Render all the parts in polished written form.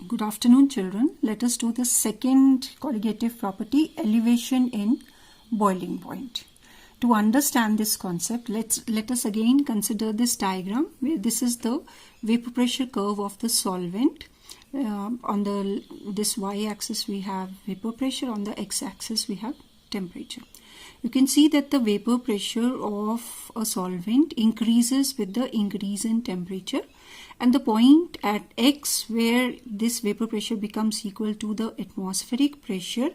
Good afternoon, children. Let us do the second colligative property, elevation in boiling point. To understand this concept, let us again consider this diagram where this is the vapor pressure curve of the solvent. On this y-axis we have vapor pressure, on the x-axis we have temperature. You can see that the vapor pressure of a solvent increases with the increase in temperature, and the point at x where this vapor pressure becomes equal to the atmospheric pressure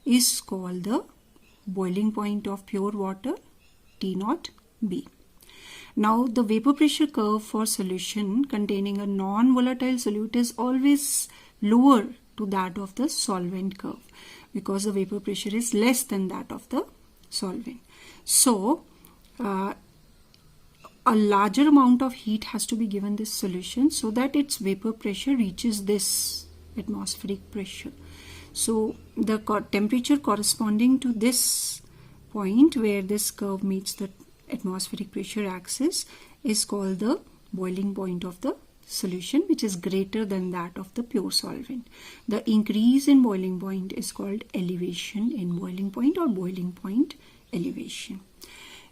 is called the boiling point of pure water, T0 B. Now the vapor pressure curve for solution containing a non-volatile solute is always lower to that of the solvent curve because the vapor pressure is less than that of the solvent. So a larger amount of heat has to be given this solution so that its vapor pressure reaches this atmospheric pressure. So the temperature corresponding to this point where this curve meets the atmospheric pressure axis is called the boiling point of the solution, which is greater than that of the pure solvent. The increase in boiling point is called elevation in boiling point or boiling point elevation.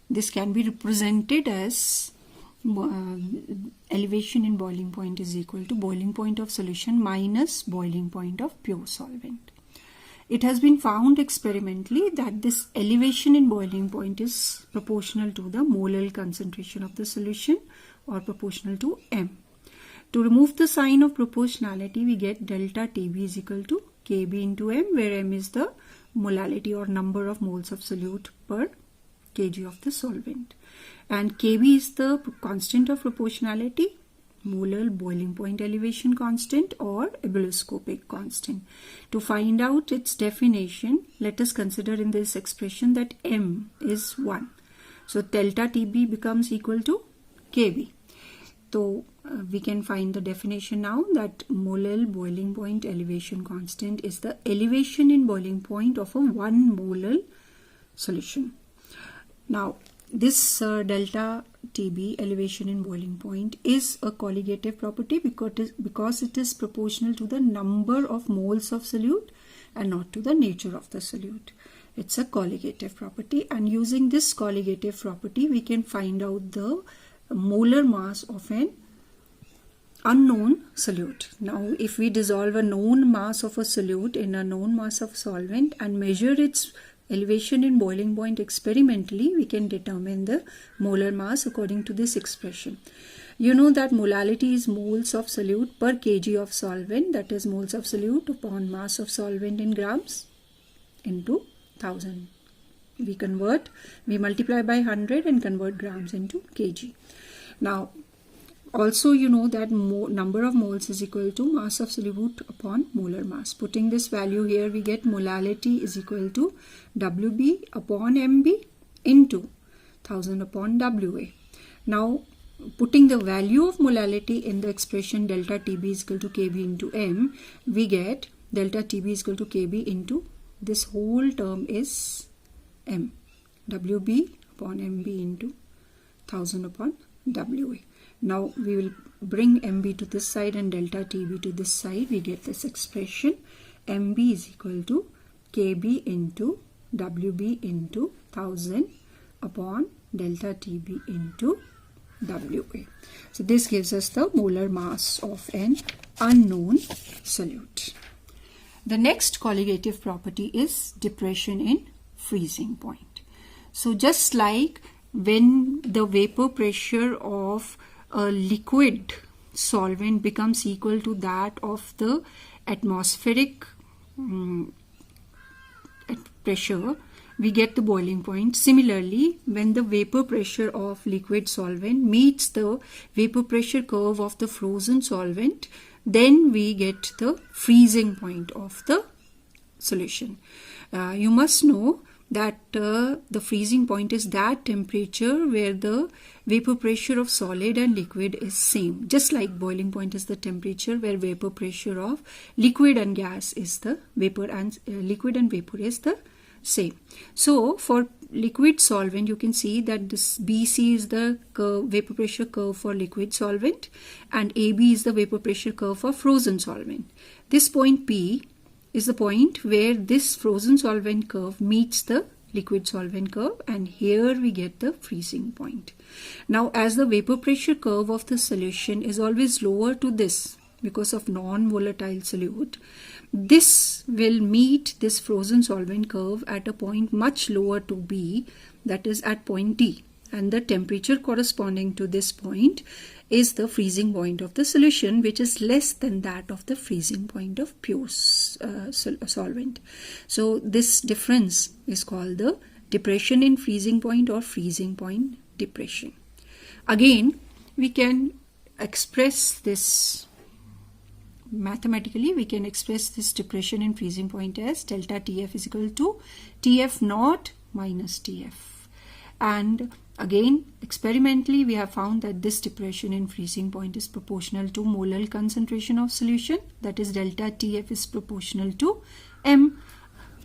This can be represented as elevation in boiling point is equal to boiling point of solution minus boiling point of pure solvent. It has been found experimentally that this elevation in boiling point is proportional to the molar concentration of the solution or proportional to m. To remove the sign of proportionality, we get delta Tb is equal to Kb into m, where m is the molality or number of moles of solute per kg of the solvent, and Kb is the constant of proportionality, molar boiling point elevation constant or ebullioscopic constant. To find out its definition, let us consider in this expression that m is 1. So delta Tb becomes equal to Kb. So we can find the definition now that molar boiling point elevation constant is the elevation in boiling point of a 1 molar solution. Now this delta Tb, elevation in boiling point, is a colligative property because it is proportional to the number of moles of solute and not to the nature of the solute. It's a colligative property, and using this colligative property we can find out the molar mass of an unknown solute. Now if we dissolve a known mass of a solute in a known mass of solvent and measure its elevation in boiling point experimentally, we can determine the molar mass according to this expression. You know that molality is moles of solute per kg of solvent, that is moles of solute upon mass of solvent in grams into 1000. We multiply by 100 and convert grams into kg. Now also you know that number of moles is equal to mass of solute upon molar mass. Putting this value here, we get molality is equal to Wb upon Mb into 1000 upon Wa. Now putting the value of molality in the expression delta Tb is equal to Kb into m, we get delta Tb is equal to Kb into this whole term is m, Wb upon Mb into 1000 upon Wa. Now we will bring Mb to this side and delta Tb to this side. We get this expression Mb is equal to Kb into Wb into 1000 upon delta Tb into Wa. So this gives us the molar mass of an unknown solute. The next colligative property is depression in freezing point. So just like when the vapor pressure of a liquid solvent becomes equal to that of the atmospheric pressure, we get the boiling point. Similarly, when the vapor pressure of liquid solvent meets the vapor pressure curve of the frozen solvent, then we get the freezing point of the solution. You must know that the freezing point is that temperature where the vapor pressure of solid and liquid is same. Just like boiling point is the temperature where vapor pressure of liquid and gas is the liquid and vapor is the same. So for liquid solvent, you can see that this BC is the vapor pressure curve for liquid solvent and AB is the vapor pressure curve for frozen solvent. This point P is the point where this frozen solvent curve meets the liquid solvent curve, and here we get the freezing point. Now, as the vapor pressure curve of the solution is always lower to this because of non-volatile solute, this will meet this frozen solvent curve at a point much lower to B, that is at point T, and the temperature corresponding to this point is the freezing point of the solution, which is less than that of the freezing point of pure solvent. So this difference is called the depression in freezing point or freezing point depression. Again, we can express this mathematically. We can express this depression in freezing point as delta TF is equal to TF naught minus TF. And again, experimentally, we have found that this depression in freezing point is proportional to molar concentration of solution, that is delta TF is proportional to M.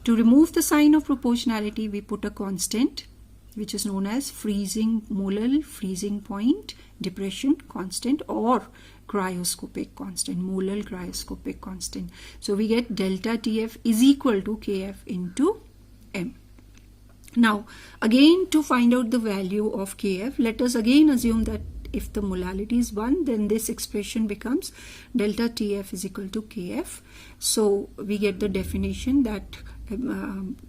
To remove the sign of proportionality, we put a constant which is known as molar freezing point depression constant or cryoscopic constant, molar cryoscopic constant. So we get delta TF is equal to KF into M. Now, again, to find out the value of KF, let us again assume that if the molality is 1, then this expression becomes delta TF is equal to KF. So we get the definition that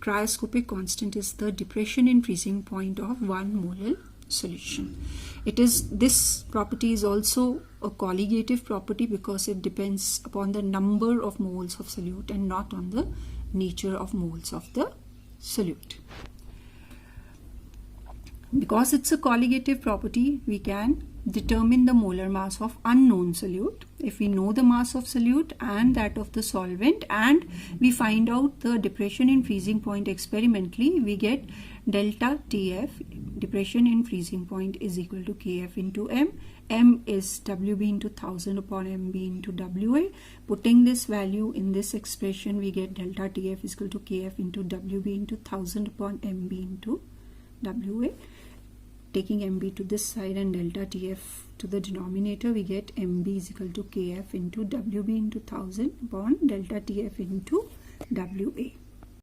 cryoscopic constant is the depression in freezing point of 1 molar solution. This property is also a colligative property because it depends upon the number of moles of solute and not on the nature of moles of the solute. Because it's a colligative property, we can determine the molar mass of unknown solute. If we know the mass of solute and that of the solvent, and we find out the depression in freezing point experimentally, we get delta TF, depression in freezing point, is equal to KF into M. M is WB into 1000 upon MB into WA. Putting this value in this expression, we get delta TF is equal to KF into WB into 1000 upon MB into WA. Taking MB to this side and delta TF to the denominator, we get MB is equal to KF into WB into 1000 upon delta TF into WA.